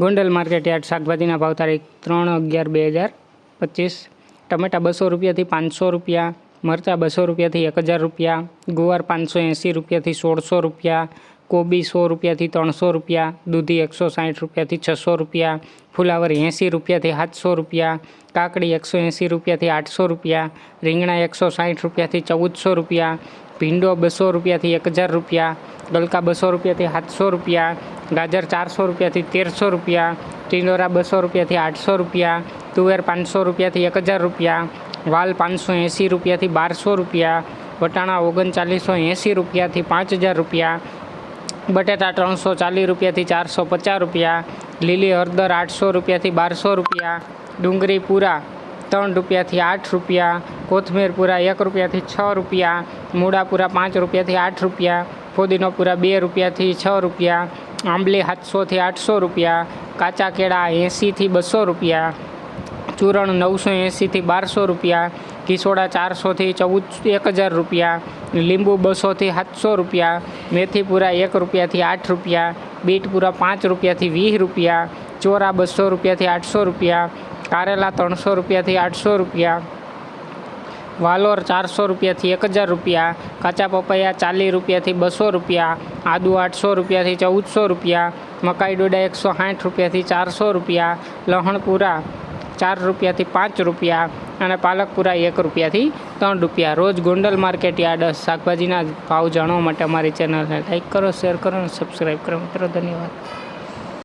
Gondal market yard શાકભાજીના ભાવ તારીખ 3/11/2025। ટમેટા 200 રૂપિયાથી 500 રૂપિયા, મરચાં 200 રૂપિયાથી 1000 રૂપિયા, ગુવાર 580 રૂપિયાથી 1600 રૂપિયા, કોબી 100 રૂપિયાથી 300 રૂપિયા, દૂધી 160 રૂપિયાથી 600 રૂપિયા, ફુલાવર 80 રૂપિયાથી 700 રૂપિયા, કાકડી 180 રૂપિયાથી 800 રૂપિયા, રીંગણા 160 રૂપિયાથી 1400 રૂપિયા, ભીંડો 200 રૂપિયાથી 1000 રૂપિયા, ગલકા 200 રૂપિયાથી 700 રૂપિયા, ગાજર 400 રૂપિયાથી 1300 રૂપિયા, ટીંડોરા 200 રૂપિયાથી 800 રૂપિયા, તુવેર 500 રૂપિયાથી 1000 રૂપિયા, વાલ 580 રૂપિયાથી 1200 રૂપિયા, વટાણા 3980 રૂપિયાથી 5000 રૂપિયા, બટેટા 340 રૂપિયાથી 450 રૂપિયા, લીલી હળદર 800 રૂપિયાથી 1200 રૂપિયા, ડુંગળી પૂરા 3 રૂપિયાથી 8 રૂપિયા, કોથમીર પૂરા 1 રૂપિયાથી 6 રૂપિયા, મૂળા પૂરા 5 રૂપિયાથી 8 રૂપિયા, ફોદીનો પૂરા 2 રૂપિયાથી 6 રૂપિયા, આંબલી 700થી 800 રૂપિયા, કાચા કેળા 80થી 200 રૂપિયા, ચૂરણ 980થી 1200 રૂપિયા, કિસોડા 400થી 1000 રૂપિયા, લીંબુ 200થી 700 રૂપિયા, મેથી પૂરા 1 રૂપિયાથી 8 રૂપિયા, બીટ પૂરા 5 રૂપિયાથી 20 રૂપિયા, ચોરા 200 રૂપિયાથી 800 રૂપિયા, કારેલા 300 રૂપિયાથી 800 રૂપિયા, વાલોર 400 રૂપિયાથી 1000 રૂપિયા, કાચા પપૈયા 40 રૂપિયાથી 200 રૂપિયા, આદુ 800 રૂપિયાથી 1400 રૂપિયા, મકાઈ ડોડા 160 રૂપિયાથી 400 રૂપિયા, લહણ પૂરા 4 રૂપિયાથી 5 રૂપિયા અને પાલક પૂરા 1 રૂપિયાથી 3 રૂપિયા। રોજ ગોંડલ માર્કેટ યાર્ડ શાકભાજીના ભાવ જાણવા માટે અમારી ચેનલને લાઈક કરો, શેર કરો અને સબસ્ક્રાઈબ કરો મિત્રો। ધન્યવાદ।